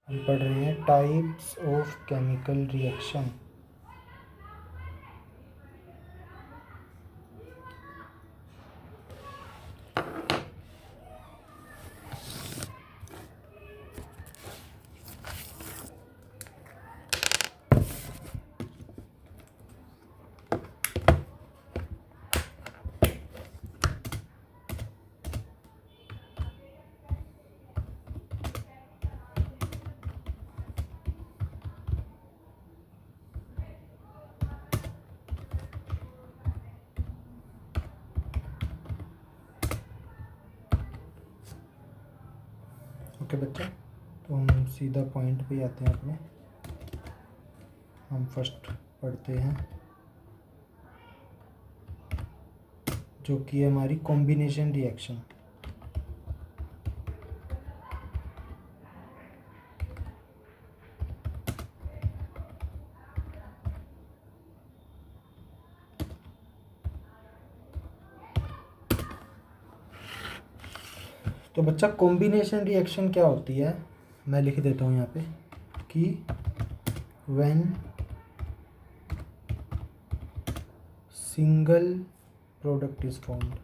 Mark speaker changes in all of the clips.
Speaker 1: हम पढ़ रहे हैं types of chemical reaction. Okay बच्चा, तो हम सीधा पॉइंट पे आते हैं अपने। हम फर्स्ट पढ़ते हैं जो कि है हमारी कॉम्बिनेशन रिएक्शन। तो बच्चा कॉम्बिनेशन रिएक्शन क्या होती है, मैं लिख देता हूँ यहाँ पे कि when single product is formed.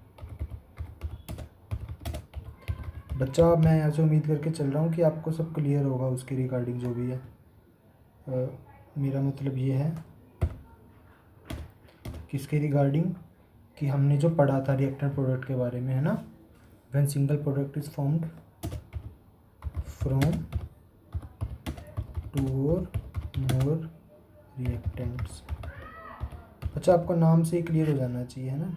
Speaker 1: बच्चा मैं यहाँ से उम्मीद करके चल रहा हूँ कि आपको सब क्लियर होगा उसके रिगार्डिंग जो भी है। मेरा मतलब ये है किसके रिगार्डिंग कि हमने जो पढ़ा था रिएक्टेंट प्रोडक्ट के बारे में, है ना। When single product is formed from two or more reactants. अच्छा, आपको नाम से ही क्लियर हो जाना चाहिए, है ना।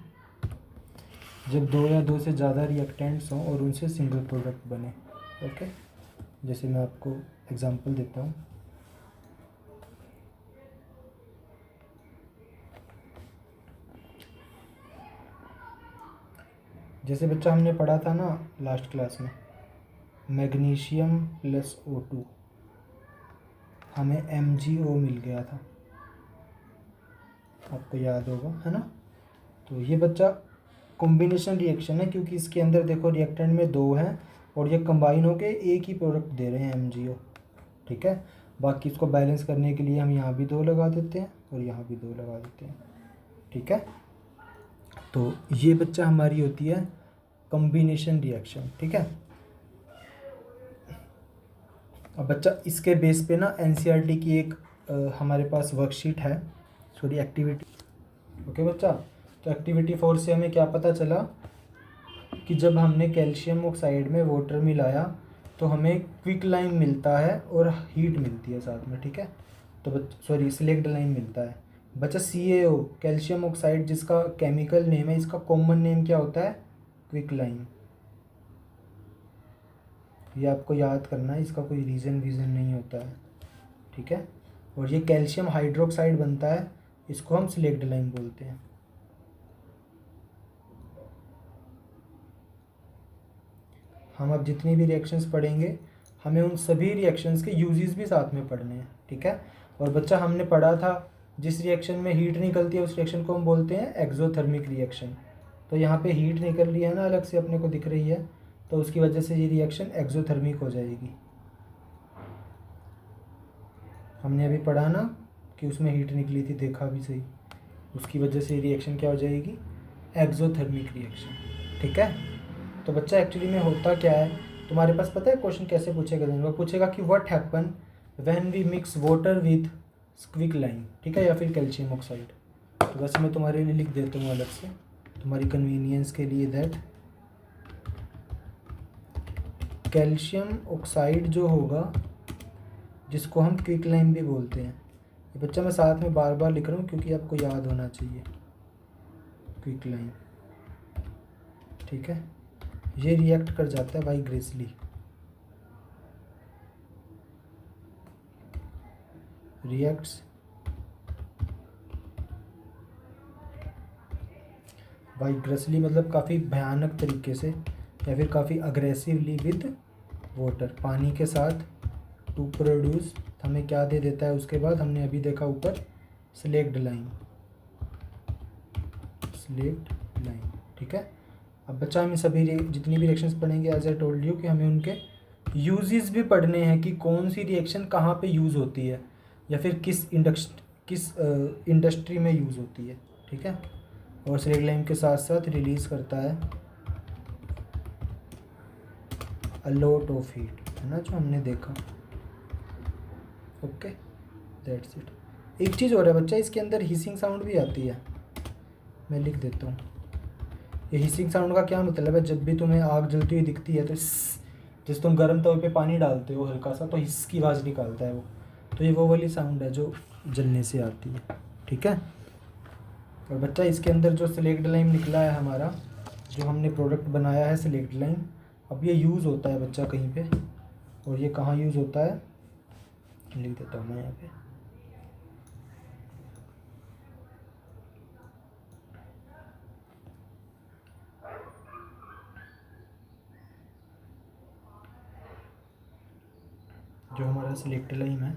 Speaker 1: जब दो या दो से ज़्यादा रिएक्टेंट्स हों और उनसे सिंगल प्रोडक्ट बने। ओके, जैसे मैं आपको एग्जांपल देता हूँ। जैसे बच्चा हमने पढ़ा था ना लास्ट क्लास में, मैग्नीशियम प्लस O2 हमें MgO मिल गया था, आपको याद होगा, है ना। तो ये बच्चा कॉम्बिनेशन रिएक्शन है क्योंकि इसके अंदर देखो रिएक्टेंट में दो हैं और ये कंबाइन होके एक ही प्रोडक्ट दे रहे हैं MgO, ठीक है। बाकी इसको बैलेंस करने के लिए हम यहाँ भी दो लगा देते हैं और यहाँ भी दो लगा देते हैं, ठीक है। तो ये बच्चा हमारी होती है कॉम्बिनेशन रिएक्शन, ठीक है। अब बच्चा इसके बेस पे ना NCERT की एक हमारे पास वर्कशीट है, सॉरी एक्टिविटी। ओके बच्चा, तो एक्टिविटी 4 से हमें क्या पता चला कि जब हमने कैल्शियम ऑक्साइड में वाटर मिलाया तो हमें क्विक लाइम मिलता है और हीट मिलती है साथ में, ठीक है। तो सॉरी स्लेक्ड लाइम मिलता है। बच्चा CaO कैल्शियम ऑक्साइड जिसका केमिकल नेम है, इसका कॉमन नेम क्या होता है? Quick lime. ये आपको याद करना है, इसका कोई रीज़न वीज़न नहीं होता है, ठीक है। और ये कैल्शियम हाइड्रोक्साइड बनता है, इसको हम स्लेक्ड लाइम बोलते हैं। हम अब जितनी भी रिएक्शंस पढ़ेंगे हमें उन सभी रिएक्शंस के यूजेस भी साथ में पढ़ने हैं, ठीक है। और बच्चा हमने पढ़ा था जिस रिएक्शन में हीट निकलती है उस रिएक्शन को हम बोलते हैं एक्सोथर्मिक रिएक्शन। तो यहाँ पे हीट निकल रही है ना, अलग से अपने को दिख रही है, तो उसकी वजह से ये रिएक्शन एक्सोथर्मिक हो जाएगी। हमने अभी पढ़ा ना कि उसमें हीट निकली थी, देखा भी सही, उसकी वजह से रिएक्शन क्या हो जाएगी? एक्सोथर्मिक रिएक्शन, ठीक है। तो बच्चा एक्चुअली में होता क्या है, तुम्हारे पास पता है क्वेश्चन कैसे पूछेगा? वो पूछेगा कि what happen when we mix water with quick lime, ठीक है, या फिर कैल्शियम ऑक्साइड। तो वैसे मैं तुम्हारे लिए लिख देता हूँ अलग से तुम्हारी कन्वीनियंस के लिए, दैट कैल्शियम ऑक्साइड जो होगा जिसको हम क्विक लाइम भी बोलते हैं। ये बच्चा मैं साथ में बार बार लिख रहा हूँ क्योंकि आपको याद होना चाहिए, क्विक लाइम, ठीक है। ये रिएक्ट कर जाता है वाइग्रेसली, रिएक्ट्स वाइग्रेसली मतलब काफ़ी भयानक तरीके से या फिर काफ़ी अग्रेसिवली विद वाटर, पानी के साथ, टू प्रोड्यूस हमें क्या दे देता है उसके बाद? हमने अभी देखा ऊपर स्लेक्ड लाइम, स्लेक्ड लाइम, ठीक है। अब बच्चा हम सभी जितनी भी रिएक्शंस पढ़ेंगे एज आई टोल्ड यू कि हमें उनके यूजेस भी पढ़ने हैं कि कौन सी रिएक्शन कहाँ पे यूज़ होती है या फिर किस इंडस्ट्री में यूज़ होती है, ठीक है। और सिलेक्ट लाइम के साथ साथ रिलीज़ करता है अ लॉट ऑफ हीट, है ना, जो हमने देखा। Okay, that's it. एक चीज़ और है बच्चा, इसके अंदर हिसिंग साउंड भी आती है, मैं लिख देता हूँ। ये हिसिंग साउंड का क्या मतलब है, जब भी तुम्हें आग जलती हुई दिखती है तो जैसे तुम गर्म तवे पे पानी डालते हो हल्का सा, तो हिस की आवाज़ निकालता है वो, तो ये वो वाली साउंड है जो जलने से आती है, ठीक है। और बच्चा इसके अंदर जो सिलेक्ट लाइम निकला है हमारा, जो हमने प्रोडक्ट बनाया है सिलेक्ट लाइम, अब ये यूज़ होता है बच्चा कहीं पे, और ये कहाँ यूज़ होता है लिख देता हूँ मैं यहाँ पे। जो हमारा सिलेक्ट लाइम है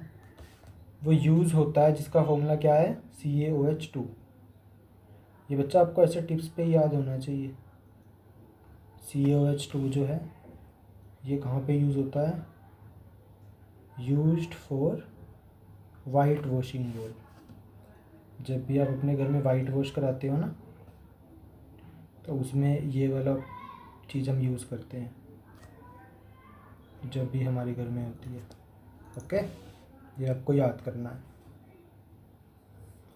Speaker 1: वो यूज़ होता है, जिसका फॉर्मूला क्या है, CaOH2। ये बच्चा आपको ऐसे टिप्स पे याद होना चाहिए। CaOH2 जो है ये कहाँ पे यूज़ होता है, यूज्ड फॉर वाइट वॉशिंग बोल। जब भी आप अपने घर में वाइट वॉश कराते हो ना, तो उसमें ये वाला चीज़ हम यूज़ करते हैं जब भी हमारे घर में होती है। ओके, ये आपको याद करना है।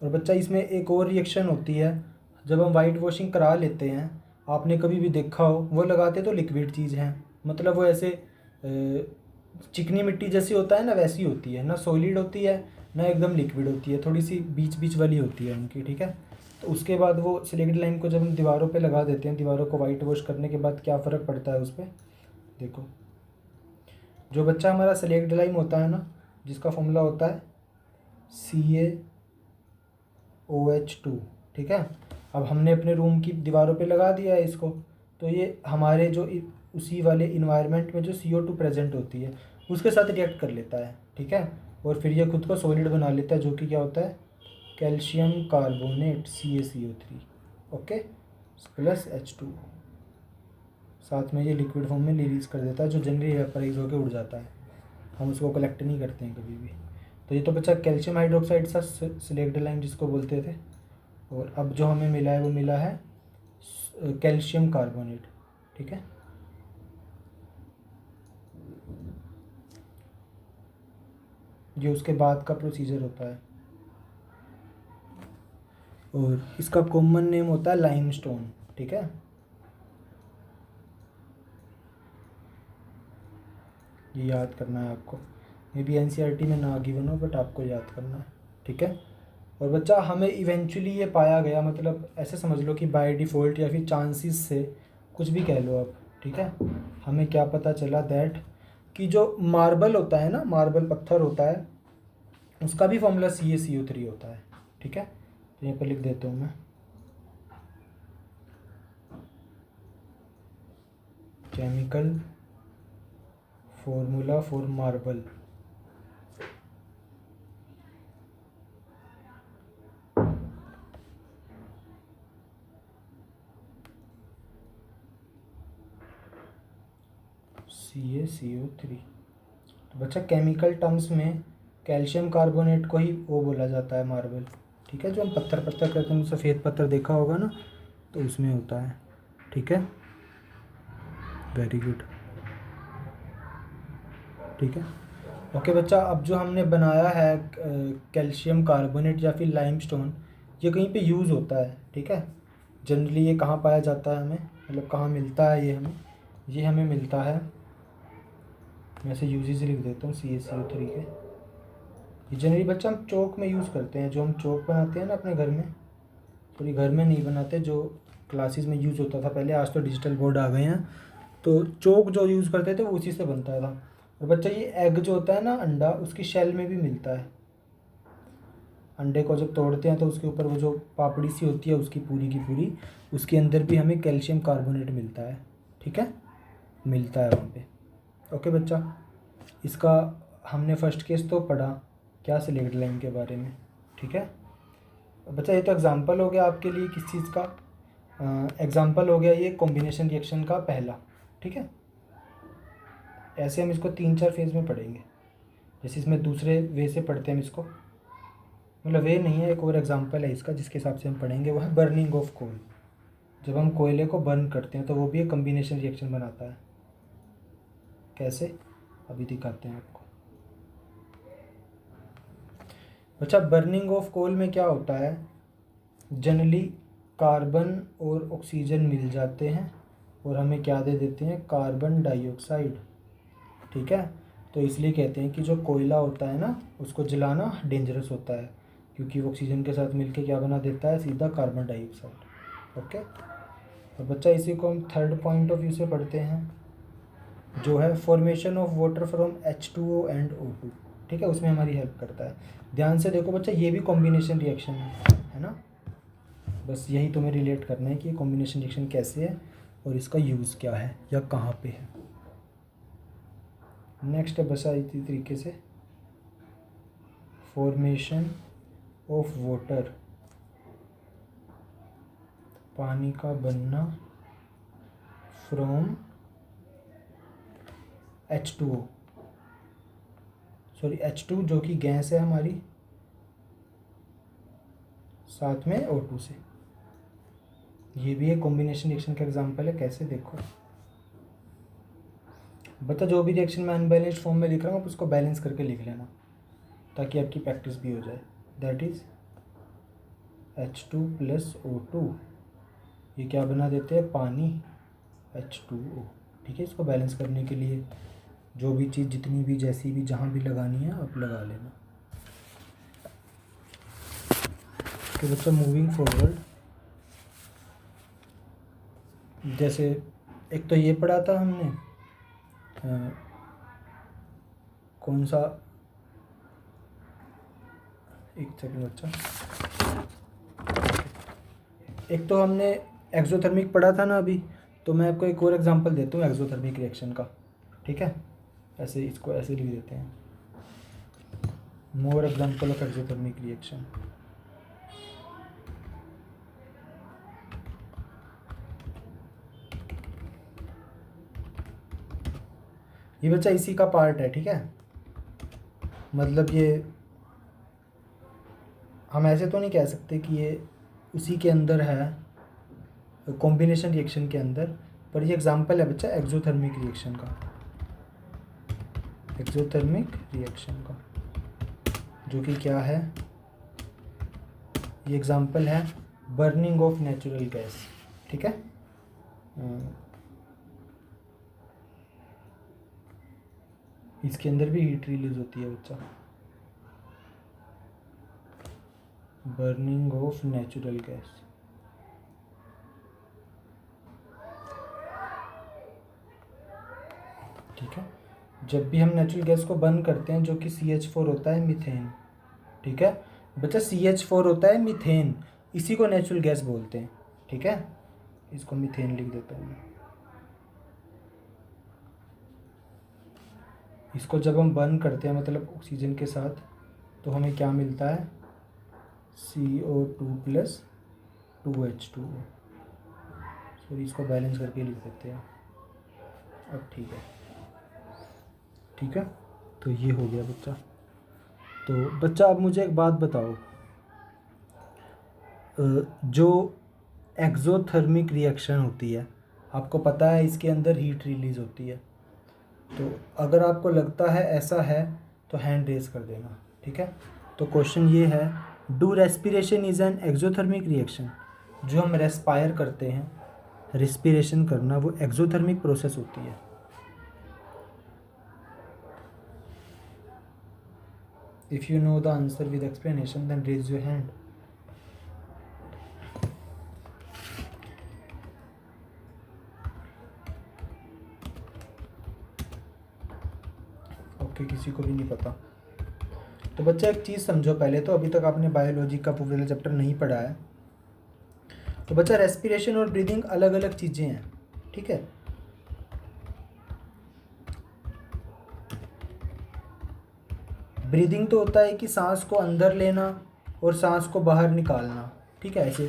Speaker 1: और बच्चा इसमें एक और रिएक्शन होती है, जब हम वाइट वॉशिंग करा लेते हैं, आपने कभी भी देखा हो वो लगाते तो लिक्विड चीज़ हैं, मतलब वो ऐसे चिकनी मिट्टी जैसी होता है ना, वैसी होती है ना, सॉलिड होती है ना एकदम लिक्विड होती है, थोड़ी सी बीच बीच वाली होती है उनकी, ठीक है। तो उसके बाद वो सिलेक्ट लाइम को जब हम दीवारों पे लगा देते हैं, दीवारों को वाइट वॉश करने के बाद क्या फ़र्क पड़ता है उस पर, देखो। जो बच्चा हमारा सिलेक्ट लाइम होता है ना, जिसका फॉर्मूला होता है CaOH2, ठीक है। अब हमने अपने रूम की दीवारों पे लगा दिया है इसको, तो ये हमारे जो उसी वाले इन्वायरमेंट में जो CO2 प्रेजेंट होती है उसके साथ रिएक्ट कर लेता है, ठीक है। और फिर ये खुद को सॉलिड बना लेता है, जो कि क्या होता है, calcium carbonate CaCO3, okay, plus H2। साथ में ये लिक्विड फॉर्म में रिलीज़ कर देता है, जो जनरली वेपराइज होकर उड़ जाता है, हम उसको कलेक्ट नहीं करते हैं कभी भी। तो ये तो बच्चा कैल्शियम हाइड्रोक्साइड सा सिलेक्ट लाइम जिसको बोलते थे। और अब जो हमें मिला है वो मिला है कैल्शियम कार्बोनेट, ठीक है। ये उसके बाद का प्रोसीजर होता है, और इसका कॉमन नेम होता है लाइमस्टोन, ठीक है। ये याद करना है आपको, मे बी NCERT में ना गिवन हो, बट आपको याद करना है, ठीक है। और बच्चा हमें इवेंचुअली ये पाया गया, मतलब ऐसे समझ लो कि बाय डिफ़ॉल्ट या फिर चांसेस से, कुछ भी कह लो आप, ठीक है। हमें क्या पता चला दैट कि जो मार्बल होता है ना, मार्बल पत्थर होता है, उसका भी फॉर्मूला CaCO3 होता है, ठीक है। तो यहाँ पर लिख देता हूँ मैं, chemical formula for marble, CaCO3। तो बच्चा केमिकल टर्म्स में कैल्शियम कार्बोनेट को ही वो बोला जाता है मार्बल, ठीक है। जो हम पत्थर पत्थर करते हैं, सफ़ेद पत्थर देखा होगा ना, तो उसमें होता है, ठीक है। वेरी गुड, ठीक है। ओके बच्चा, अब जो हमने बनाया है कैल्शियम कार्बोनेट या फिर लाइमस्टोन, ये कहीं पे यूज़ होता है, ठीक है। जनरली ये कहाँ पाया जाता है, हमें मतलब कहाँ मिलता है ये हमें मिलता है, मैं ऐसे यूजेस लिख देता हूँ CaCO3 के। ये जनरली बच्चा हम चौक में यूज़ करते हैं, जो हम चौक बनाते हैं ना अपने घर में, सॉरी घर में नहीं बनाते, जो क्लासेस में यूज़ होता था पहले, आज तो डिजिटल बोर्ड आ गए हैं, तो चौक जो यूज़ करते थे वो उसी से बनता था। और बच्चा ये एग जो होता है ना, अंडा, उसकी शेल में भी मिलता है। अंडे को जब तोड़ते हैं तो उसके ऊपर वो जो पापड़ी सी होती है उसकी पूरी की पूरी, उसके अंदर भी हमें कैल्शियम कार्बोनेट मिलता है, ठीक है, मिलता है वहाँ पे। ओके बच्चा, इसका हमने फर्स्ट केस तो पढ़ा क्या, सिलेक्ट लाइम के बारे में, ठीक है। बच्चा ये तो एग्जांपल हो गया आपके लिए किस चीज़ का, एग्जांपल हो गया ये कॉम्बिनेशन रिएक्शन का पहला, ठीक है। ऐसे हम इसको 3-4 फेज़ में पढ़ेंगे। जैसे इसमें दूसरे वे से पढ़ते हैं हम इसको, मतलब वे नहीं है, एक और एग्जांपल है इसका जिसके हिसाब से हम पढ़ेंगे, वो है बर्निंग ऑफ कोल। जब हम कोयले को बर्न करते हैं तो वो भी एक कम्बिनेशन रिएक्शन बनाता है। कैसे, अभी दिखाते हैं आपको। अच्छा, बर्निंग ऑफ कोल में क्या होता है, जनरली कार्बन और ऑक्सीजन मिल जाते हैं और हमें क्या दे देते हैं, कार्बन डाइऑक्साइड। ठीक है, तो इसलिए कहते हैं कि जो कोयला होता है ना, उसको जलाना डेंजरस होता है, क्योंकि वो ऑक्सीजन के साथ मिलके क्या बना देता है, सीधा कार्बन डाइऑक्साइड। ओके, तो बच्चा इसी को हम थर्ड पॉइंट ऑफ व्यू से पढ़ते हैं, जो है formation of water from H2O and O2। ठीक है, उसमें हमारी हेल्प करता है। ध्यान से देखो बच्चा, ये भी कॉम्बिनेशन रिएक्शन है ना। बस यही तुम्हें रिलेट करना है कि ये कॉम्बिनेशन रिएक्शन कैसे है और इसका यूज़ क्या है या कहाँ पे है। नेक्स्ट है बसा इसी तरीके से, फॉर्मेशन ऑफ वाटर, पानी का बनना फ्रॉम H2O, सॉरी H2 जो कि गैस है हमारी, साथ में O2 से। ये भी एक कॉम्बिनेशन रिएक्शन का एग्जांपल है। कैसे, देखो बता, जो भी रिएक्शन मैं अनबैलेंस्ड फॉर्म में लिख रहा हूँ आप उसको बैलेंस करके लिख लेना ताकि आपकी प्रैक्टिस भी हो जाए। दैट इज़ H2 + O2, ये क्या बना देते हैं, पानी, H2O। ठीक है, इसको बैलेंस करने के लिए जो भी चीज़ जितनी भी जैसी भी जहाँ भी लगानी है आप लगा लेना। तो बच्चा मूविंग फॉरवर्ड, जैसे एक तो ये पढ़ा था हमने, कौन सा, एक सेकंड बच्चा, एक तो हमने एक्सोथर्मिक पढ़ा था ना अभी, तो मैं आपको एक और एग्जांपल देता हूँ एक्सोथर्मिक रिएक्शन का। ठीक है, ऐसे इसको ऐसे लिख देते हैं, more example of exothermic reaction. ये बच्चा इसी का पार्ट है। ठीक है, मतलब ये हम ऐसे तो नहीं कह सकते कि ये उसी के अंदर है, कॉम्बिनेशन रिएक्शन के अंदर, पर ये एग्जांपल है बच्चा एक्सोथर्मिक रिएक्शन का, एक्सोथर्मिक रिएक्शन का, जो कि क्या है, ये एग्जांपल है बर्निंग ऑफ नेचुरल गैस। ठीक है, इसके अंदर भी हीट रिलीज होती है बच्चा, बर्निंग ऑफ नेचुरल गैस। ठीक है, जब भी हम नेचुरल गैस को बर्न करते हैं, जो कि CH4 होता है, मीथेन। ठीक है बच्चा, CH4 होता है मीथेन, इसी को नेचुरल गैस बोलते हैं। ठीक है, इसको मीथेन लिख देता हूँ मैं। इसको जब हम बर्न करते हैं मतलब ऑक्सीजन के साथ, तो हमें क्या मिलता है, CO2 + 2H2O। सॉरी, इसको बैलेंस करके लिख देते हैं अब। ठीक है, ठीक है, तो ये हो गया बच्चा। तो बच्चा अब मुझे एक बात बताओ, जो एक्सोथर्मिक रिएक्शन होती है, आपको पता है इसके अंदर हीट रिलीज होती है, तो अगर आपको लगता है ऐसा है तो हैंड रेज कर देना। ठीक है, तो क्वेश्चन ये है, do respiration is an exothermic reaction. जो हम रेस्पायर करते हैं, रेस्पिरेशन करना, वो एक्सोथर्मिक प्रोसेस होती है। If you know the answer with explanation then raise your hand. Okay, किसी को भी नहीं पता। तो बच्चा एक चीज़ समझो पहले तो, अभी तक आपने बायोलॉजी का पूरा चैप्टर नहीं पढ़ा है। तो बच्चा, रेस्पिरेशन और ब्रीदिंग अलग अलग चीज़ें हैं। ठीक है, ब्रीदिंग तो होता है कि सांस को अंदर लेना और सांस को बाहर निकालना। ठीक है, ऐसे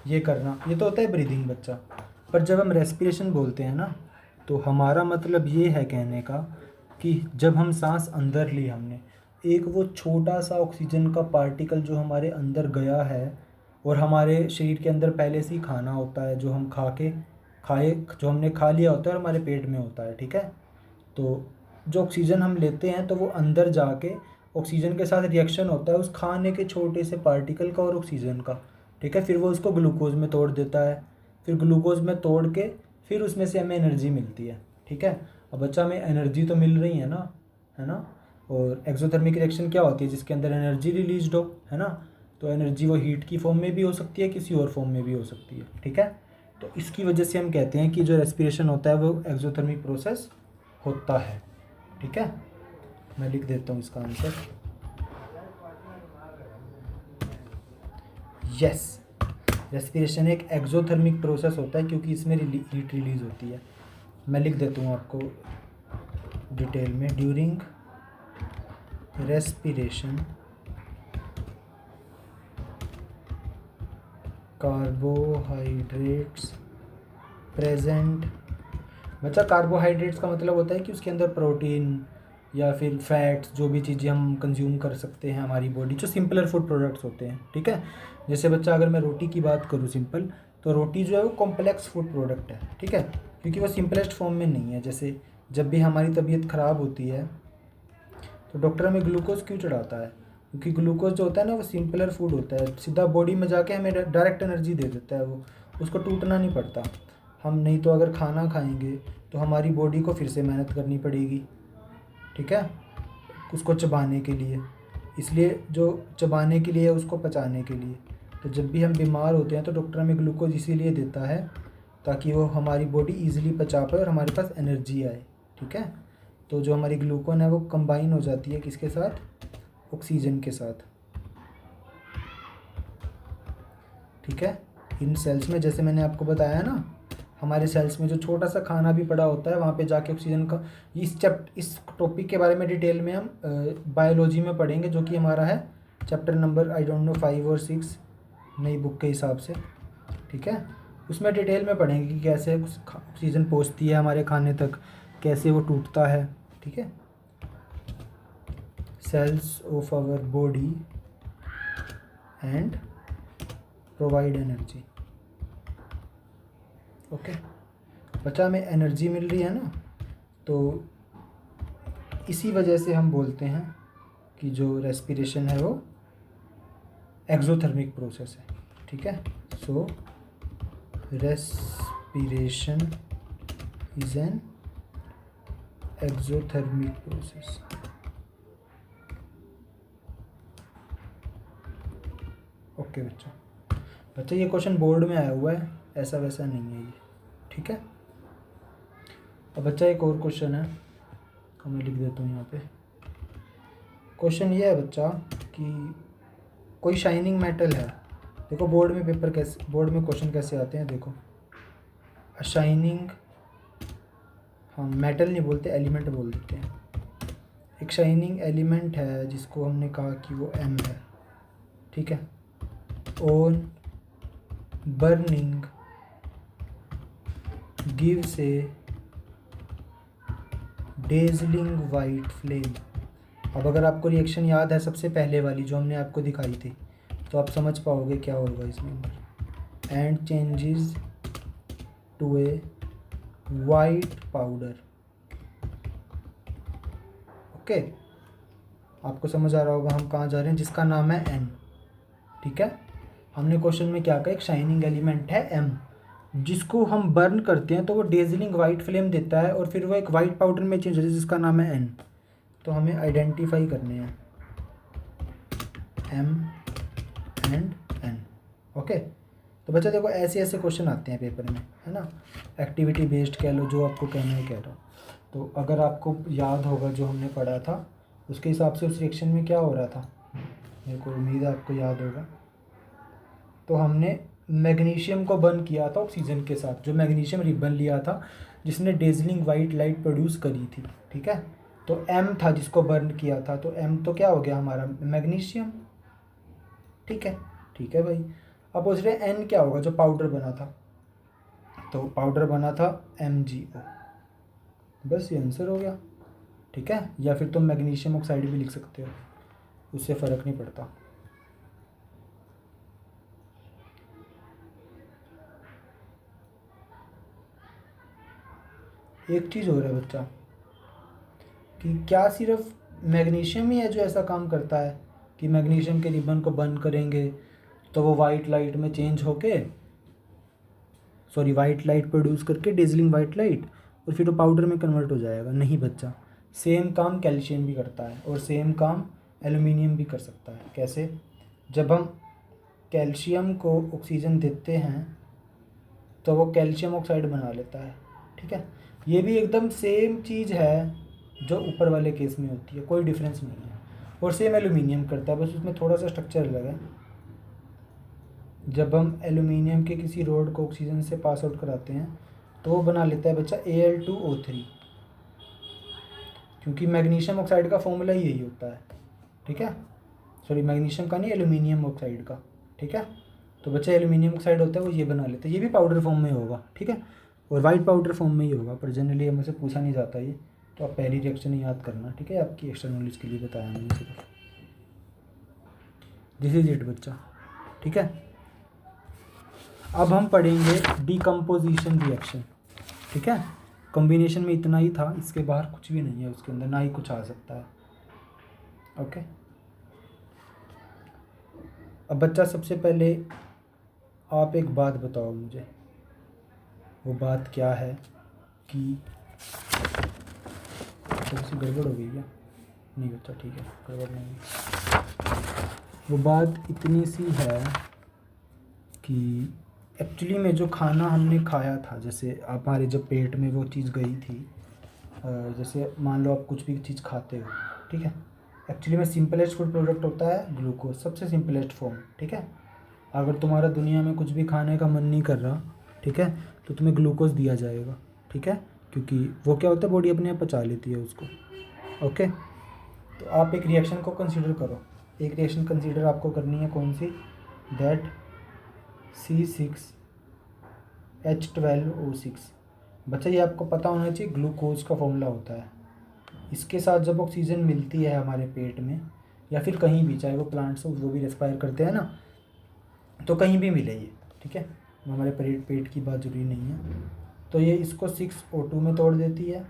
Speaker 1: ये करना, ये तो होता है ब्रीदिंग बच्चा। पर जब हम रेस्पिरेशन बोलते हैं ना, तो हमारा मतलब ये है कहने का कि जब हम सांस अंदर ली हमने, एक वो छोटा सा ऑक्सीजन का पार्टिकल जो हमारे अंदर गया है, और हमारे शरीर के अंदर पहले से ही खाना होता है जो हम खाए जो हमने खा लिया होता है और हमारे पेट में होता है, ठीक है। तो जो ऑक्सीजन हम लेते हैं तो वो अंदर जाके ऑक्सीजन के साथ रिएक्शन होता है उस खाने के छोटे से पार्टिकल का और ऑक्सीजन का, ठीक है। फिर वो उसको ग्लूकोज में तोड़ देता है, फिर ग्लूकोज में तोड़ के फिर उसमें से हमें एनर्जी मिलती है, ठीक है। अब बच्चा हमें एनर्जी तो मिल रही है ना, है ना। और एक्सोथर्मिक रिएक्शन क्या होती है, जिसके अंदर एनर्जी रिलीज हो, है ना। तो एनर्जी वो हीट की फॉर्म में भी हो सकती है, किसी और फॉर्म में भी हो सकती है, ठीक है। तो इसकी वजह से हम कहते हैं कि जो रेस्पिरेशन होता है वो एक्सोथर्मिक प्रोसेस होता है, ठीक है। मैं लिख देता हूँ इसका आंसर। यस, रेस्पिरेशन एक एक्सोथर्मिक प्रोसेस होता है क्योंकि इसमें हीट रिलीज होती है। मैं लिख देता हूँ आपको डिटेल में। During respiration carbohydrates present. बच्चा कार्बोहाइड्रेट्स का मतलब होता है कि उसके अंदर प्रोटीन या फिर फैट्स, जो भी चीज़ें हम कंज्यूम कर सकते हैं हमारी बॉडी, जो सिंपलर फूड प्रोडक्ट्स होते हैं, ठीक है। जैसे बच्चा अगर मैं रोटी की बात करूँ सिंपल, तो रोटी जो है वो कॉम्प्लेक्स फूड प्रोडक्ट है, ठीक है, क्योंकि वो सिंपलेस्ट फॉर्म में नहीं है। जैसे जब भी हमारी तबीयत ख़राब होती है तो डॉक्टर हमें ग्लूकोज क्यों चढ़ाता है, क्योंकि ग्लूकोज जो होता है ना वो सिंपलर फूड होता है, सीधा बॉडी में जाके हमें डायरेक्ट एनर्जी दे देता है, वो उसको टूटना नहीं पड़ता। हम नहीं तो अगर खाना खाएंगे तो हमारी बॉडी को फिर से मेहनत करनी पड़ेगी, ठीक है, उसको चबाने के लिए। इसलिए जो चबाने के लिए है उसको पचाने के लिए। तो जब भी हम बीमार होते हैं तो डॉक्टर हमें ग्लूकोज इसीलिए देता है ताकि वो हमारी बॉडी ईजिली पचा पाए और हमारे पास एनर्जी आए, ठीक है। तो जो हमारी ग्लूकोन है वो कंबाइन हो जाती है किसके साथ, ऑक्सीजन के साथ, ठीक है, इन सेल्स में। जैसे मैंने आपको बताया ना, हमारे सेल्स में जो छोटा सा खाना भी पड़ा होता है वहाँ पे जाके ऑक्सीजन का, इस टॉपिक के बारे में डिटेल में हम बायोलॉजी में पढ़ेंगे, जो कि हमारा है chapter number I don't know 5 और 6 नई बुक के हिसाब से, ठीक है। उसमें डिटेल में पढ़ेंगे कि कैसे ऑक्सीजन पहुँचती है हमारे खाने तक, कैसे वो टूटता है, ठीक है। Cells of our body and provide energy, okay. बच्चा हमें एनर्जी मिल रही है ना, तो इसी वजह से हम बोलते हैं कि जो रेस्पिरेशन है वो एक्सोथर्मिक प्रोसेस है, ठीक है। So respiration is an exothermic process. Okay बच्चा ये क्वेश्चन बोर्ड में आया हुआ है, ऐसा वैसा नहीं है ये, ठीक है। अब बच्चा एक और क्वेश्चन है, मैं लिख देता हूँ यहाँ पे। क्वेश्चन ये है बच्चा कि कोई शाइनिंग मेटल है। देखो बोर्ड में क्वेश्चन कैसे आते हैं, देखो शाइनिंग, हम मेटल नहीं बोलते, एलिमेंट बोल देते हैं। एक शाइनिंग एलिमेंट है जिसको हमने कहा कि वो एम है, ठीक है। On burning gives a dazzling white flame। अब अगर आपको रिएक्शन याद है सबसे पहले वाली जो हमने आपको दिखाई थी, तो आप समझ पाओगे क्या होगा इसमें। And changes to a white powder, okay. आपको समझ आ रहा होगा हम कहाँ जा रहे हैं, जिसका नाम है एन, ठीक है। हमने क्वेश्चन में क्या कहा, एक शाइनिंग एलिमेंट है एम, जिसको हम बर्न करते हैं तो वो डेजलिंग वाइट फ्लेम देता है और फिर वो एक वाइट पाउडर में चेंज होता है जिसका नाम है एन। तो हमें आइडेंटिफाई करने हैं एम एंड एन, ओके। तो बच्चा देखो ऐसे ऐसे क्वेश्चन आते हैं पेपर में, है ना, एक्टिविटी बेस्ड कह लो, जो आपको कहना है कह रहा हूँ। तो अगर आपको याद होगा जो हमने पढ़ा था उसके हिसाब से उस रिएक्शन में क्या हो रहा था, मेरे को उम्मीद है आपको याद होगा। तो हमने मैग्नीशियम को बर्न किया था ऑक्सीजन के साथ, जो मैग्नीशियम रिबन लिया था जिसने डेजलिंग वाइट लाइट प्रोड्यूस करी थी, ठीक है। तो एम था जिसको बर्न किया था, तो एम तो क्या हो गया हमारा, मैग्नीशियम, ठीक है, ठीक है भाई। अब पूछ रहे एन क्या होगा, जो पाउडर बना था, तो पाउडर बना था MgO, बस ये आंसर हो गया, ठीक है। या फिर तुम मैग्नीशियम ऑक्साइड भी लिख सकते हो, उससे फ़र्क नहीं पड़ता। एक चीज़ और है बच्चा कि क्या सिर्फ मैग्नीशियम ही है जो ऐसा काम करता है कि मैग्नीशियम के रिबन को बर्न करेंगे तो वो वाइट लाइट में चेंज होके वाइट लाइट प्रोड्यूस करके डेजलिंग वाइट लाइट, और फिर वो पाउडर में कन्वर्ट हो जाएगा? नहीं बच्चा, सेम काम कैल्शियम भी करता है और सेम काम एल्यूमिनियम भी कर सकता है। कैसे? जब हम कैल्शियम को ऑक्सीजन देते हैं तो वो कैल्शियम ऑक्साइड बना लेता है, ठीक है। ये भी एकदम सेम चीज़ है जो ऊपर वाले केस में होती है, कोई डिफरेंस नहीं है। और सेम एल्यूमिनियम करता है, बस उसमें थोड़ा सा स्ट्रक्चर अलग है। जब हम एल्यूमिनियम के किसी रोड को ऑक्सीजन से पास आउट कराते हैं तो वो बना लेता है बच्चा Al2O3, क्योंकि मैग्नीशियम ऑक्साइड का फॉर्मूला ही यही होता है, ठीक है। मैग्नीशियम का नहीं, एल्यूमिनियम ऑक्साइड का, ठीक है। तो बच्चा एल्यूमिनियम ऑक्साइड होता है वो ये बना लेता है, ये भी पाउडर फॉर्म में होगा, ठीक है, और वाइट पाउडर फॉर्म में ही होगा, पर जनरली हमसे पूछा नहीं जाता ये, तो आप पहली रिएक्शन ही याद करना, ठीक है। आपकी एक्स्ट्रा नॉलेज के लिए बताया मैंने सिर्फ। दिस इज इट बच्चा, ठीक है। अब हम पढ़ेंगे डीकम्पोजिशन रिएक्शन, ठीक है। कॉम्बिनेशन में इतना ही था, इसके बाहर कुछ भी नहीं है, उसके अंदर ना ही कुछ आ सकता है, ओके। अब बच्चा सबसे पहले आप एक बात बताओ मुझे, वो बात क्या है कि थोड़ी सी गड़बड़ हो गई क्या? नहीं बच्चा, ठीक है, गड़बड़ नहीं। वो बात इतनी सी है कि एक्चुअली में जो खाना हमने खाया था, जैसे हमारे जब पेट में वो चीज़ गई थी, जैसे मान लो आप कुछ भी चीज़ खाते हो, ठीक है, एक्चुअली में सिंपलेस्ट फूड प्रोडक्ट होता है ग्लूकोज, सबसे सिंपलेस्ट फॉर्म, ठीक है। अगर तुम्हारा दुनिया में कुछ भी खाने का मन नहीं कर रहा, ठीक है, तो तुम्हें ग्लूकोज दिया जाएगा, ठीक है, क्योंकि वो क्या होता है, बॉडी अपने आप पचा लेती है उसको, ओके। तो आप एक रिएक्शन को कंसीडर करो, एक रिएक्शन कंसीडर आपको करनी है, कौन सी? That C6H12O6। बच्चा ये आपको पता होना चाहिए, ग्लूकोज का फॉर्मूला होता है। इसके साथ जब ऑक्सीजन मिलती है हमारे पेट में या फिर कहीं भी, चाहे वो प्लांट्स हो, वो भी रेस्पायर करते हैं ना, तो कहीं भी मिले ये, ठीक है, हमारे पेट की बात जरूरी नहीं है। तो ये इसको 6O2 में तोड़ देती है,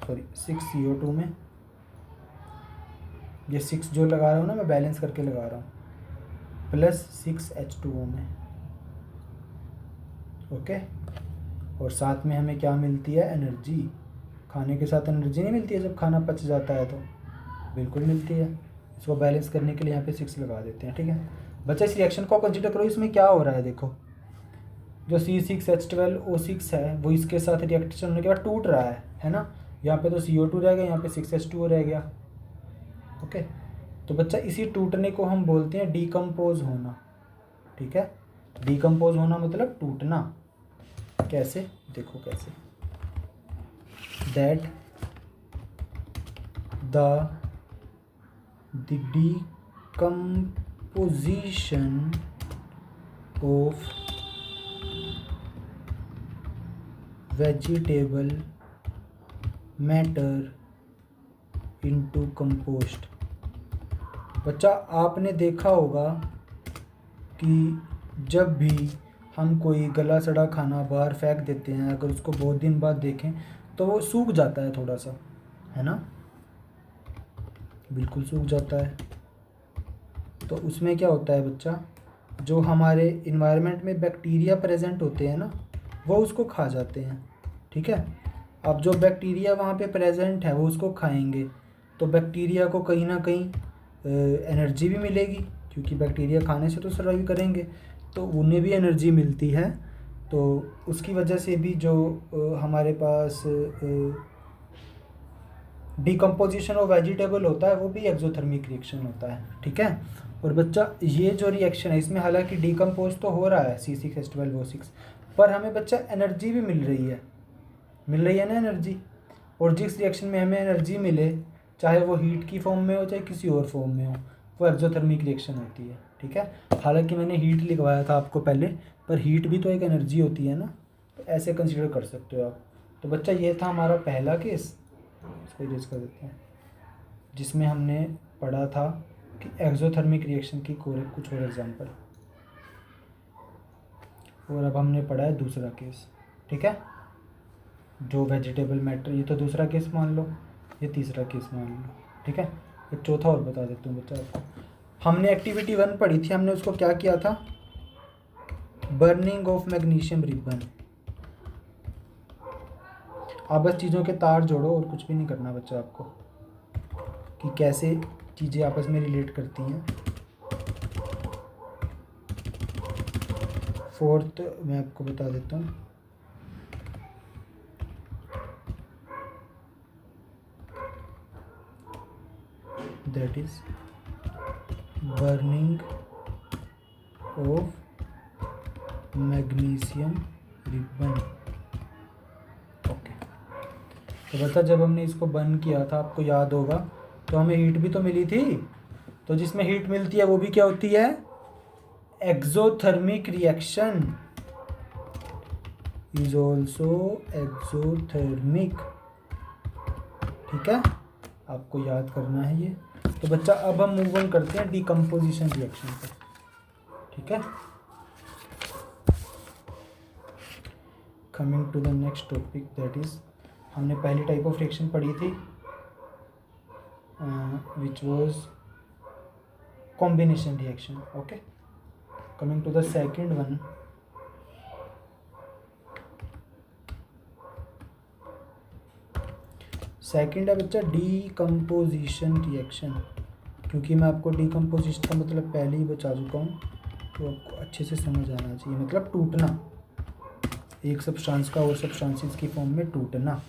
Speaker 1: 6CO2 में। ये 6 जो लगा रहा हूँ ना मैं, बैलेंस करके लगा रहा हूँ, प्लस 6H2O में, ओके। और साथ में हमें क्या मिलती है? एनर्जी। खाने के साथ एनर्जी नहीं मिलती है जब खाना पच जाता है? तो बिल्कुल मिलती है। इसको बैलेंस करने के लिए यहाँ पे 6 लगा देते हैं, ठीक है। बच्चा इस रिएक्शन को कंसिडर करो, इसमें क्या हो रहा है देखो, जो C6H12O6 है वो इसके साथ रिएक्शन होने के बाद टूट रहा है ना। यहाँ पे तो CO2 रह गया, यहाँ पे 6H2O रह गया, ओके। तो बच्चा इसी टूटने को हम बोलते हैं डीकम्पोज होना, ठीक है। डीकम्पोज होना मतलब टूटना। कैसे? देखो कैसे, that the decomposition of vegetable matter into compost। बच्चा आपने देखा होगा कि जब भी हम कोई गला सड़ा खाना बाहर फेंक देते हैं, अगर उसको बहुत दिन बाद देखें तो वो सूख जाता है थोड़ा सा, है ना, बिल्कुल सूख जाता है। तो उसमें क्या होता है बच्चा, जो हमारे इन्वायरमेंट में बैक्टीरिया प्रेजेंट होते हैं ना, वो उसको खा जाते हैं, ठीक है। अब जो बैक्टीरिया वहाँ पे प्रेजेंट है वो उसको खाएंगे, तो बैक्टीरिया को कहीं ना कहीं एनर्जी भी मिलेगी, क्योंकि बैक्टीरिया खाने से तो सर्वाइव करेंगे, तो उन्हें भी एनर्जी मिलती है। तो उसकी वजह से भी जो हमारे पास डिकम्पोजिशन ऑफ वेजिटेबल होता है वो भी एक्सोथर्मिक रिएक्शन होता है, ठीक है। और बच्चा ये जो रिएक्शन है इसमें हालांकि डिकम्पोज तो हो रहा है C6H12O6, पर हमें बच्चा एनर्जी भी मिल रही है ना एनर्जी। और जिस रिएक्शन में हमें एनर्जी मिले, चाहे वो हीट की फॉर्म में हो चाहे किसी और फॉर्म में हो, वो एक्सोथर्मिक रिएक्शन होती है, ठीक है। हालांकि मैंने हीट लिखवाया था आपको पहले, पर हीट भी तो एक एनर्जी होती है ना, तो ऐसे कंसिडर कर सकते हो आप। तो बच्चा ये था हमारा पहला केस, इसको इरेज कर देते हैं, जिसमें हमने पढ़ा था कि एक्सोथर्मिक रिएक्शन की कुछ और एग्जांपल। और अब हमने पढ़ा है दूसरा केस, ठीक है, जो वेजिटेबल मैटर, ये तो दूसरा केस मान लो, ये तीसरा केस मान लो, ठीक है। एक चौथा और बता देता हूँ बच्चा आपको। हमने एक्टिविटी 1 पढ़ी थी, हमने उसको क्या किया था, बर्निंग ऑफ मैग्नीशियम रिबन। आप बस चीज़ों के तार जोड़ो और कुछ भी नहीं करना बच्चा आपको, कि कैसे चीज़ें आपस में रिलेट करती हैं। फोर्थ मैं आपको बता देता हूँ, that is burning of magnesium ribbon. Okay, तो बता जब हमने इसको बर्न किया था, आपको याद होगा, तो हमें हीट भी तो मिली थी। तो जिसमें हीट मिलती है वो भी क्या होती है, exothermic reaction is also exothermic, ठीक है, आपको याद करना है ये। तो बच्चा अब हम मूव ऑन करते हैं डिकम्पोजिशन रिएक्शन पर, ठीक है। Coming to the next topic, that is, हमने पहली टाइप ऑफ रिएक्शन पढ़ी थी which was combination reaction. Okay, coming to the second one, second है बच्चा डीकम्पोजिशन रिएक्शन। क्योंकि मैं आपको डीकम्पोजिशन का मतलब पहले ही बता चुका हूँ, तो आपको अच्छे से समझ आना चाहिए, मतलब टूटना, एक सब्सटेंस का और सब्सटेंसेस की फॉर्म में टूटना,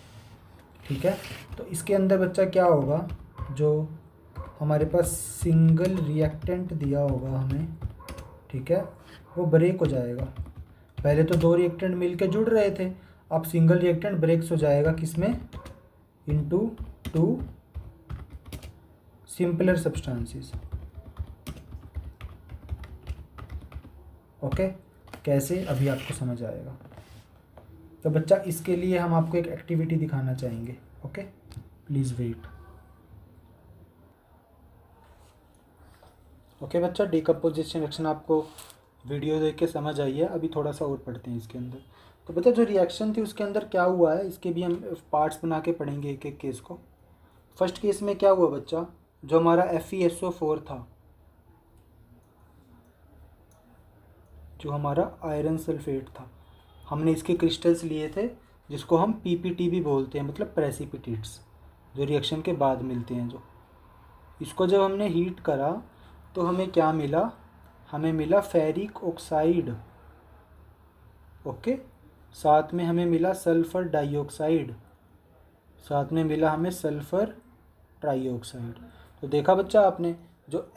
Speaker 1: ठीक है। तो इसके अंदर बच्चा क्या होगा, जो हमारे पास सिंगल रिएक्टेंट दिया होगा हमें, ठीक है, वो ब्रेक हो जाएगा। पहले तो दो रिएक्टेंट मिलके जुड़ रहे थे, अब सिंगल रिएक्टेंट ब्रेक्स हो जाएगा किसमें, into two simpler substances. Okay, कैसे अभी आपको समझ आएगा। तो बच्चा इसके लिए हम आपको एक एक्टिविटी दिखाना चाहेंगे। Okay, please wait. ओके बच्चा, डिकम्पोजिशन रिएक्शन आपको वीडियो देख के समझ आई है। अभी थोड़ा सा और पढ़ते हैं इसके अंदर। तो बच्चा जो रिएक्शन थी उसके अंदर क्या हुआ है, इसके भी हम पार्ट्स बना के पढ़ेंगे एक एक केस को। फर्स्ट केस में क्या हुआ बच्चा, जो हमारा FeSO4 था, जो हमारा आयरन सल्फेट था, हमने इसके क्रिस्टल्स लिए थे, जिसको हम PPT भी बोलते हैं, मतलब प्रेसिपिटेट्स, जो रिएक्शन के बाद मिलते हैं। जो इसको जब हमने हीट करा तो हमें क्या मिला, हमें मिला फेरिक ऑक्साइड। ओके, साथ में हमें मिला सल्फर डाइऑक्साइड, साथ में मिला हमें सल्फर ट्राइऑक्साइड। तो देखा बच्चा आपने, जो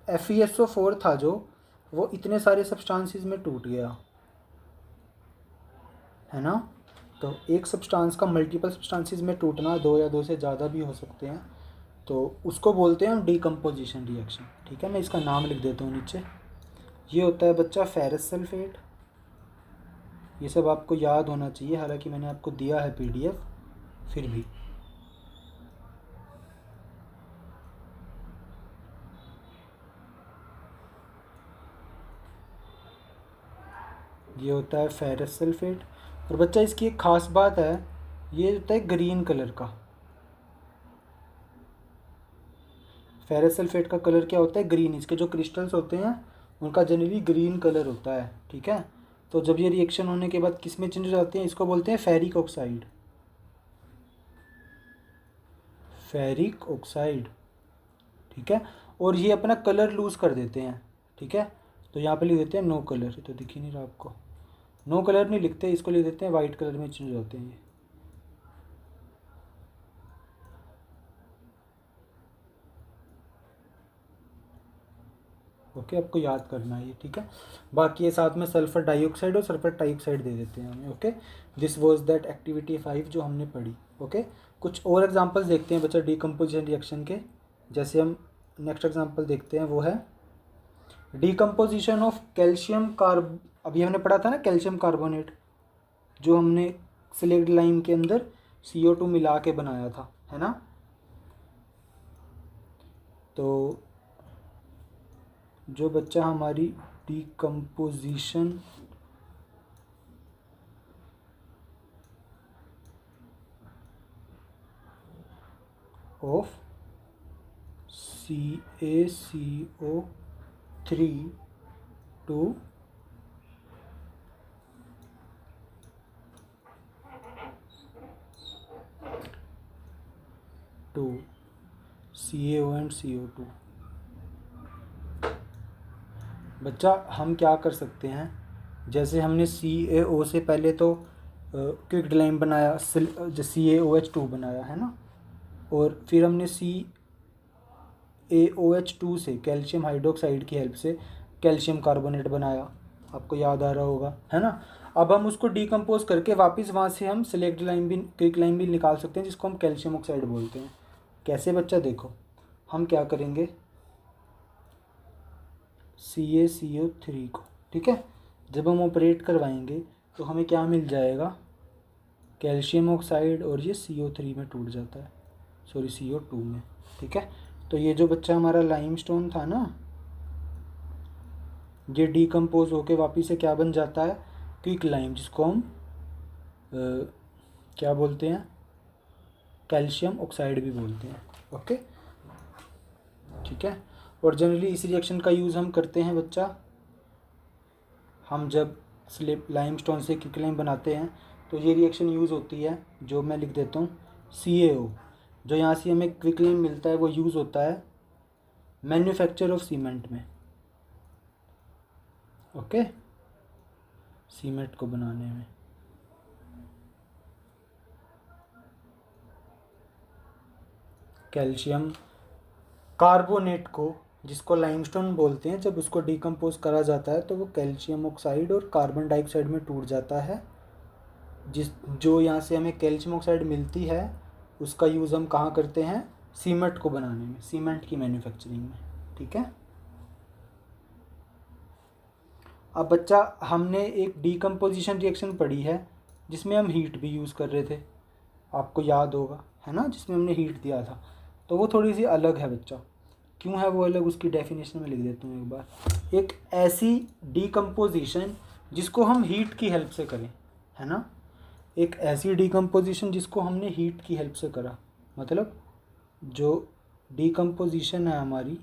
Speaker 1: FeSO4 था, जो वो इतने सारे सब्सटेंसेस में टूट गया, है ना। तो एक सब्सटेंस का मल्टीपल सब्सटेंसेस में टूटना, दो या दो से ज़्यादा भी हो सकते हैं, तो उसको बोलते हैं हम डिकम्पोजिशन रिएक्शन, ठीक है। मैं इसका नाम लिख देता हूँ नीचे। ये होता है बच्चा फेरस सल्फेट। ये सब आपको याद होना चाहिए, हालांकि मैंने आपको दिया है PDF, फिर भी। ये होता है फेरस सल्फेट। और बच्चा इसकी एक ख़ास बात है, ये होता है ग्रीन कलर का। फेरस सल्फेट का कलर क्या होता है, ग्रीन। इसके जो क्रिस्टल्स होते हैं उनका जनरली ग्रीन कलर होता है, ठीक है। तो जब ये रिएक्शन होने के बाद किस में चेंज हो जाते हैं, इसको बोलते हैं फेरिक ऑक्साइड, फेरिक ऑक्साइड, ठीक है। और ये अपना कलर लूज़ कर देते हैं, ठीक है। तो यहाँ पे लिख देते हैं नो कलर, तो दिख ही नहीं रहा आपको, नो कलर नहीं लिखते, इसको लिख देते हैं वाइट कलर में चेंज होते हैं ये। ओके, आपको याद करना है ये, ठीक है। बाकी ये साथ में सल्फर डाइऑक्साइड और सल्फर ट्राइऑक्साइड दे देते हैं हमें। Okay, this was that activity 5 जो हमने पढ़ी। ओके, कुछ और एग्जांपल्स देखते हैं बच्चा डिकम्पोजिशन रिएक्शन के। जैसे हम नेक्स्ट एग्जांपल देखते हैं, वो है डिकम्पोजिशन ऑफ कैल्शियम कार्ब। अभी हमने पढ़ा था ना कैल्शियम कार्बोनेट, जो हमने सिलेक्ट लाइम के अंदर CO2 मिला के बनाया था, है ना। तो जो बच्चा हमारी decomposition of CaCO3 to CaO and CO2। बच्चा हम क्या कर सकते हैं, जैसे हमने CaO से पहले तो क्विक लाइम बनाया, CaOH2 बनाया, है ना। और फिर हमने CaOH2 से कैल्शियम हाइड्रोक्साइड की हेल्प से कैल्शियम कार्बोनेट बनाया, आपको याद आ रहा होगा, है ना। अब हम उसको डिकम्पोज करके वापस वहाँ से हम सिलेक्ट लाइम भी, क्विक लाइम भी निकाल सकते हैं, जिसको हम कैल्शियम ऑक्साइड बोलते हैं। कैसे बच्चा, देखो हम क्या करेंगे, CaCO3 को, ठीक है, जब हम ऑपरेट करवाएंगे तो हमें क्या मिल जाएगा, कैल्शियम ऑक्साइड, और ये CO3 में टूट जाता है, सॉरी CO2 में, ठीक है। तो ये जो बच्चा हमारा लाइमस्टोन था ना, ये डिकम्पोज होके वापस से क्या बन जाता है, क्विक लाइम, जिसको हम क्या बोलते हैं, कैल्शियम ऑक्साइड भी बोलते हैं। ओके, ठीक है। और जनरली इस रिएक्शन का यूज़ हम करते हैं बच्चा, हम जब स्लिप लाइमस्टोन से क्विक लाइम बनाते हैं तो ये रिएक्शन यूज़ होती है, जो मैं लिख देता हूँ CaO, जो यहाँ से हमें क्विक लाइम मिलता है, वो यूज़ होता है मैन्युफैक्चर ऑफ सीमेंट में। ओके, सीमेंट को बनाने में। कैल्शियम कार्बोनेट को, जिसको लाइमस्टोन बोलते हैं, जब उसको डिकम्पोज करा जाता है तो वो कैल्शियम ऑक्साइड और कार्बन डाइऑक्साइड में टूट जाता है। जो यहाँ से हमें कैल्शियम ऑक्साइड मिलती है, उसका यूज़ हम कहाँ करते हैं, सीमेंट को बनाने में, सीमेंट की मैन्युफैक्चरिंग में, ठीक है। अब बच्चा हमने एक डिकम्पोजिशन रिएक्शन पढ़ी है जिसमें हम हीट भी यूज़ कर रहे थे, आपको याद होगा, है ना, जिसमें हमने हीट दिया था। तो वो थोड़ी सी अलग है बच्चा। क्यों है वो अलग, उसकी डेफिनेशन में लिख देता हूँ एक बार। एक ऐसी डिकम्पोजिशन जिसको हम हीट की हेल्प से करें, है ना, एक ऐसी डिकम्पोजिशन जिसको हमने हीट की हेल्प से करा, मतलब जो डिकम्पोजिशन है हमारी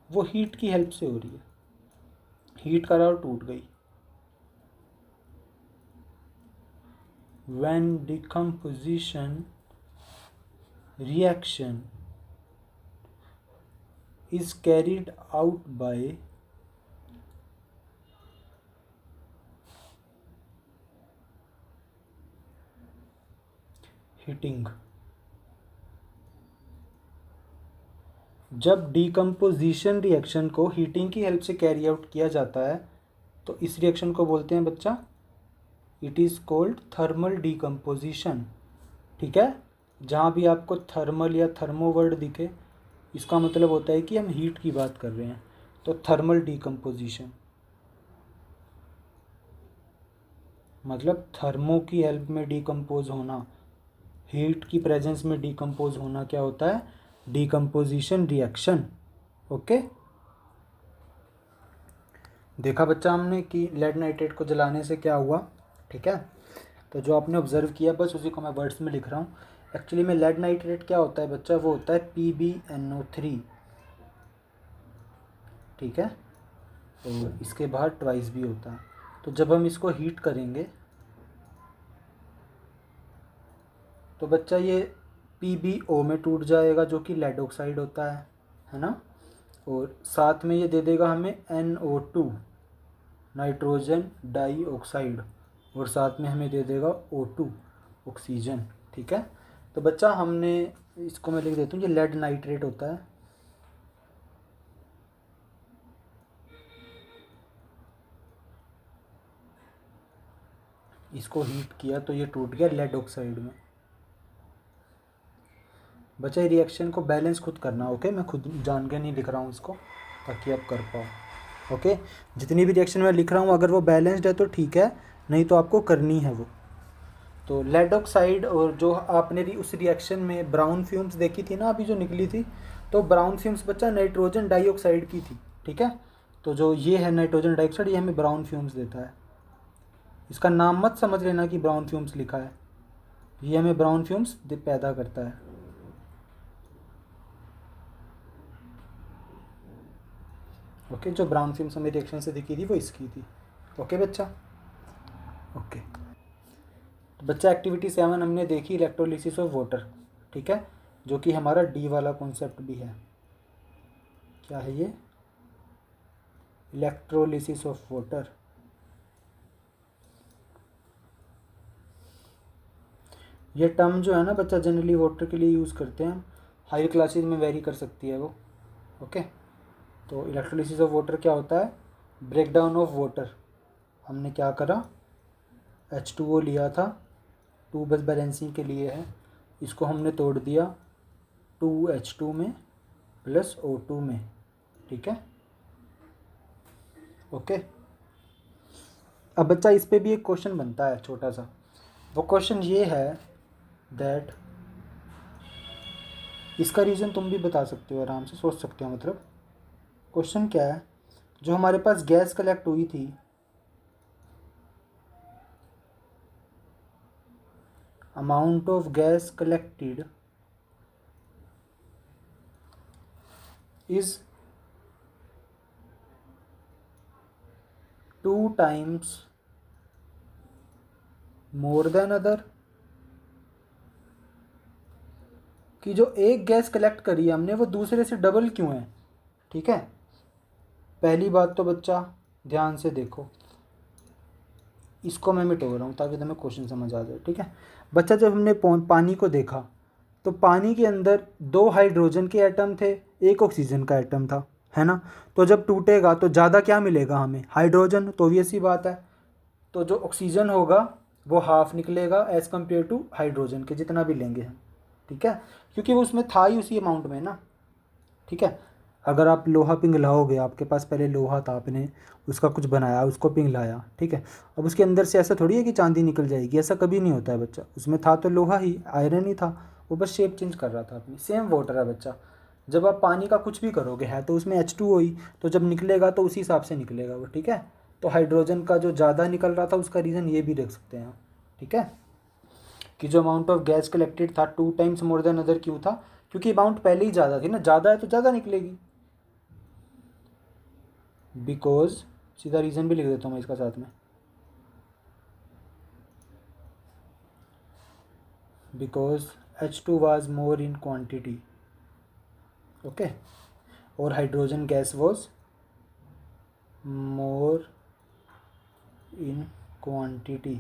Speaker 1: वो हीट की हेल्प से हो रही है, हीट करा और टूट गई। When decomposition reaction is carried out by heating, जब डिकम्पोजिशन रिएक्शन को हीटिंग की हेल्प से कैरी आउट किया जाता है तो इस रिएक्शन को बोलते हैं बच्चा, it is called thermal decomposition, ठीक है। जहाँ भी आपको थर्मल या थर्मो वर्ड दिखे, इसका मतलब होता है कि हम हीट की बात कर रहे हैं। तो थर्मल डिकम्पोजिशन मतलब थर्मो की हेल्प में डिकम्पोज होना, हीट की प्रेजेंस में डिकम्पोज होना क्या होता है, डिकम्पोजिशन रिएक्शन। ओके, देखा बच्चा हमने कि लेड नाइट्रेट को जलाने से क्या हुआ, ठीक है। तो जो आपने ऑब्जर्व किया बस उसी को मैं वर्ड्स में लिख रहा हूँ। एक्चुअली में लेड नाइट्रेट क्या होता है बच्चा, वो होता है PbNO3, ठीक है, और इसके बाहर ट्वाइस भी होता है। तो जब हम इसको हीट करेंगे तो बच्चा ये PbO में टूट जाएगा, जो कि लेड ऑक्साइड होता है ना, और साथ में ये दे देगा हमें NO2 नाइट्रोजन डाइऑक्साइड, और साथ में हमें दे देगा O2 ऑक्सीजन, ठीक है। तो बच्चा हमने इसको मैं लिख देता हूँ, ये लेड नाइट्रेट होता है। इसको हीट किया तो ये टूट गया लेड ऑक्साइड में। बच्चा रिएक्शन को बैलेंस खुद करना, ओके, मैं खुद जान के नहीं लिख रहा हूँ इसको, ताकि आप कर पाओ। ओके, जितनी भी रिएक्शन मैं लिख रहा हूँ अगर वो बैलेंस्ड है तो ठीक है, नहीं तो आपको करनी है वो। तो लेड ऑक्साइड और जो आपने उस रिएक्शन में ब्राउन फ्यूम्स देखी थी ना अभी जो निकली थी, तो ब्राउन फ्यूम्स बच्चा नाइट्रोजन डाइऑक्साइड की थी, ठीक है। तो जो ये है नाइट्रोजन डाइऑक्साइड, ये हमें ब्राउन फ्यूम्स देता है। इसका नाम मत समझ लेना कि ब्राउन फ्यूम्स लिखा है, ये हमें ब्राउन फ्यूम्स पैदा करता है। ओके, जो ब्राउन फ्यूम्स हमें रिएक्शन से दिखी थी वो इसकी थी। ओके बच्चा, ओके। तो बच्चा एक्टिविटी 7 हमने देखी इलेक्ट्रोलिसिस ऑफ वाटर, ठीक है, जो कि हमारा डी वाला कॉन्सेप्ट भी है। क्या है ये? Electrolysis of water. ये टर्म जो है ना बच्चा जनरली वाटर के लिए यूज़ करते हैं, हायर क्लासेस में वेरी कर सकती है वो। ओके, तो इलेक्ट्रोलिसिस ऑफ वाटर क्या होता है? Break down of water. हमने क्या करा, H2O लिया था, 2 बस बैलेंसिंग के लिए है, इसको हमने तोड़ दिया 2H2 में प्लस O2 में, ठीक है। ओके, अब बच्चा इस पे भी एक क्वेश्चन बनता है छोटा सा। वो क्वेश्चन ये है दैट, इसका रीज़न तुम भी बता सकते हो, आराम से सोच सकते हो। मतलब क्वेश्चन क्या है, जो हमारे पास गैस कलेक्ट हुई थी, amount of gas collected is 2 times more than other. कि जो एक गैस कलेक्ट करी है हमने वो दूसरे से डबल क्यों है, ठीक है। पहली बात तो बच्चा ध्यान से देखो, इसको मैं मिटो रहा हूँ ताकि तुम्हें क्वेश्चन समझ आ जाए, ठीक है। बच्चा जब हमने पानी को देखा तो पानी के अंदर 2 हाइड्रोजन के एटम थे, 1 ऑक्सीजन का एटम था, है ना। तो जब टूटेगा तो ज़्यादा क्या मिलेगा हमें? हाइड्रोजन। तो ये सी बात है, तो जो ऑक्सीजन होगा वो हाफ निकलेगा एज़ कम्पेयर टू हाइड्रोजन के, जितना भी लेंगे हम, ठीक है, क्योंकि वो उसमें था ही उसी अमाउंट में ना, ठीक है। अगर आप लोहा पिघलाओगे, आपके पास पहले लोहा था, आपने उसका कुछ बनाया, उसको पिघलाया, ठीक है, अब उसके अंदर से ऐसा थोड़ी है कि चांदी निकल जाएगी, ऐसा कभी नहीं होता है बच्चा। उसमें था तो लोहा ही, आयरन ही था, वो बस शेप चेंज कर रहा था अपनी। सेम वाटर है बच्चा, जब आप पानी का कुछ भी करोगे है तो उसमें H2O ही, तो जब निकलेगा तो उसी हिसाब से निकलेगा वो, ठीक है। तो हाइड्रोजन का जो ज़्यादा निकल रहा था उसका रीज़न ये भी देख सकते हैं, ठीक है, कि जो अमाउंट ऑफ गैस कलेक्टेड था 2 times मोर देन अदर क्यों था? क्योंकि अमाउंट पहले ही ज़्यादा थी ना, ज़्यादा है तो ज़्यादा निकलेगी। बिकॉज, सीधा रीज़न भी लिख देता हूँ मैं इसका साथ में, because H2 was more in quantity, okay, और hydrogen gas was more in quantity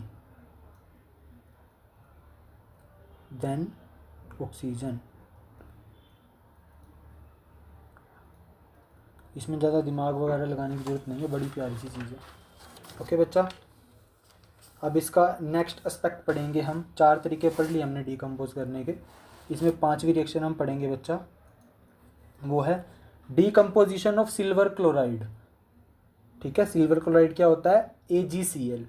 Speaker 1: than oxygen. इसमें ज़्यादा दिमाग वगैरह लगाने की ज़रूरत नहीं है, बड़ी प्यारी सी चीज़ है। ओके बच्चा, अब इसका नेक्स्ट एस्पेक्ट पढ़ेंगे हम। 4 तरीके पढ़ लिए हमने डीकम्पोज करने के, इसमें 5वीं रिएक्शन हम पढ़ेंगे बच्चा, वो है डीकम्पोजिशन ऑफ सिल्वर क्लोराइड, ठीक है। सिल्वर क्लोराइड क्या होता है? AgCl।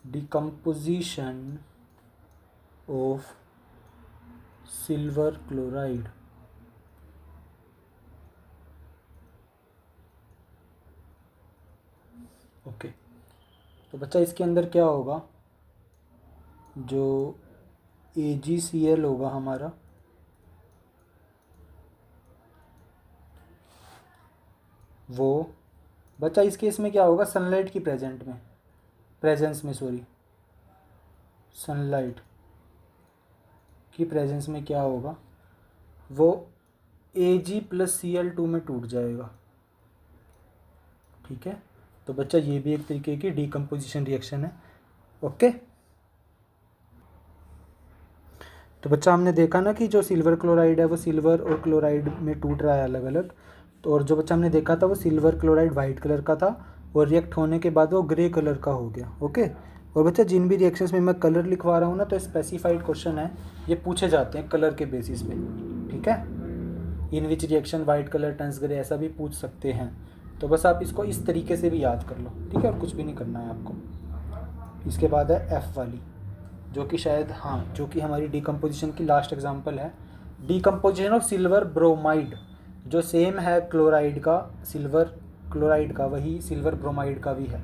Speaker 1: Decomposition of silver chloride, okay. तो बच्चा इसके अंदर क्या होगा, जो AgCl होगा हमारा, वो बच्चा इस केस में क्या होगा, सनलाइट की प्रेजेंस में सनलाइट की प्रेजेंस में क्या होगा, वो Ag+Cl2 में टूट जाएगा, ठीक है। तो बच्चा ये भी एक तरीके की डीकम्पोजिशन रिएक्शन है, ओके। तो बच्चा हमने देखा ना कि जो सिल्वर क्लोराइड है वो सिल्वर और क्लोराइड में टूट रहा है अलग अलग। तो और जो बच्चा हमने देखा था वो सिल्वर क्लोराइड वाइट कलर का था और रिएक्ट होने के बाद वो ग्रे कलर का हो गया, ओके। और बच्चा जिन भी रिएक्शंस में मैं कलर लिखवा रहा हूँ ना, तो स्पेसिफाइड क्वेश्चन है, ये पूछे जाते हैं कलर के बेसिस पे, ठीक है। In which reaction white colour turns grey, ऐसा भी पूछ सकते हैं, तो बस आप इसको इस तरीके से भी याद कर लो, ठीक है, और कुछ भी नहीं करना है आपको। इसके बाद है एफ वाली, जो कि शायद हाँ, जो कि हमारी डिकम्पोजिशन की लास्ट एग्जांपल है। डिकम्पोजिशन ऑफ सिल्वर ब्रोमाइड, जो सेम है क्लोराइड का, सिल्वर क्लोराइड का, वही सिल्वर ब्रोमाइड का भी है,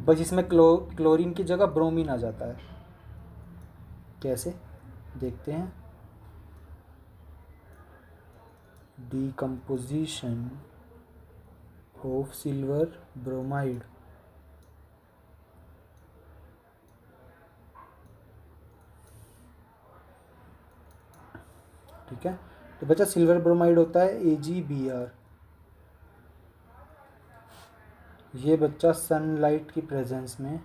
Speaker 1: बस इसमें क्लोरीन की जगह ब्रोमीन आ जाता है। कैसे देखते हैं। डिकम्पोजिशन ऑफ सिल्वर ब्रोमाइड, ठीक है। तो बच्चा सिल्वर ब्रोमाइड होता है AgBr। ये बच्चा सनलाइट की प्रेजेंस में,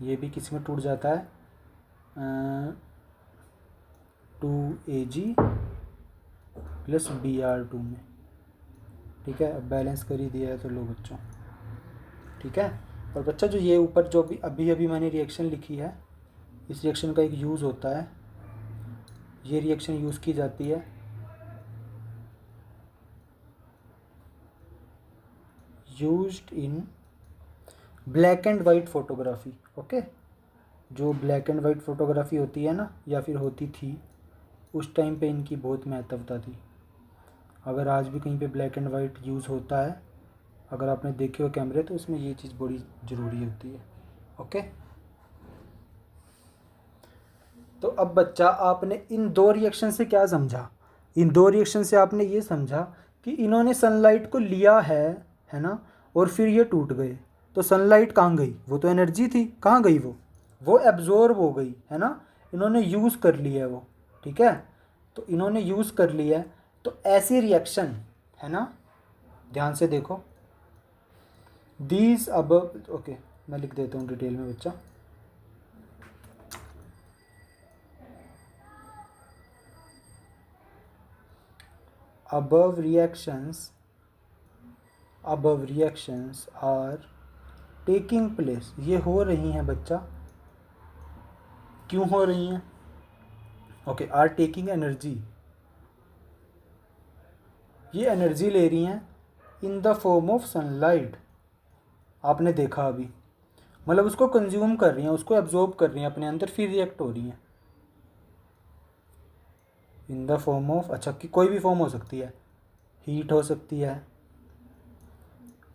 Speaker 1: ये भी किस में टूट जाता है, 2Ag प्लस Br2 में, ठीक है। अब बैलेंस कर ही दिया है तो लो बच्चों, ठीक है। और बच्चा जो ये ऊपर जो भी अभी अभी मैंने रिएक्शन लिखी है, इस रिएक्शन का एक यूज़ होता है, ये रिएक्शन यूज़ की जाती है used in black and white photography, okay. जो ब्लैक एंड वाइट फोटोग्राफी होती है ना, या फिर होती थी, उस टाइम पे इनकी बहुत महत्वता थी। अगर आज भी कहीं पे ब्लैक एंड वाइट यूज़ होता है, अगर आपने देखे हो कैमरे, तो उसमें ये चीज़ बड़ी ज़रूरी होती है, ओके। तो अब बच्चा आपने इन दो रिएक्शन से क्या समझा, इन दो रिएक्शन से आपने ये समझा कि इन्होंने सनलाइट को लिया है ना, और फिर ये टूट गए। तो सनलाइट कहाँ गई, वो तो एनर्जी थी, कहाँ गई वो एब्जॉर्ब हो गई, है ना, इन्होंने यूज़ कर लिया है वो, ठीक है। तो इन्होंने यूज़ कर लिया है, तो ऐसी रिएक्शन, है ना, ध्यान से देखो, दीज अब, ओके मैं लिख देता हूँ डिटेल में बच्चा। above reactions are taking place, ये हो रही हैं बच्चा, क्यों हो रही हैं, ओके, आर टेकिंग एनर्जी, ये एनर्जी ले रही हैं in the form of sunlight. आपने देखा अभी, मतलब उसको कंज्यूम कर रही हैं, उसको एब्जॉर्ब कर रही हैं अपने अंदर, फिर रिएक्ट हो रही हैं इन द फॉर्म ऑफ, अच्छा कि कोई भी फॉर्म हो सकती है, हीट हो सकती है,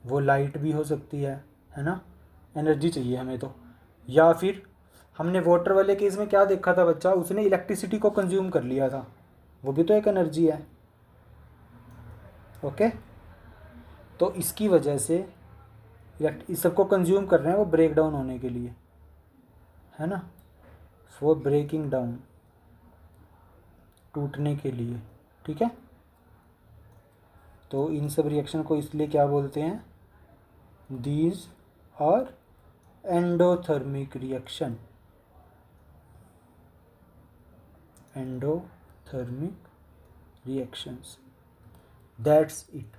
Speaker 1: वो लाइट भी हो सकती है ना, एनर्जी चाहिए हमें तो। या फिर हमने वाटर वाले केस में क्या देखा था बच्चा, उसने इलेक्ट्रिसिटी को कंज्यूम कर लिया था, वो भी तो एक एनर्जी है, ओके। तो इसकी वजह से इस सबको कंज्यूम कर रहे हैं वो ब्रेक डाउन होने के लिए, है ना, वो ब्रेकिंग डाउन, टूटने के लिए, ठीक है। तो इन सब रिएक्शन को इसलिए क्या बोलते हैं, these are endothermic reaction, endothermic reactions, that's it.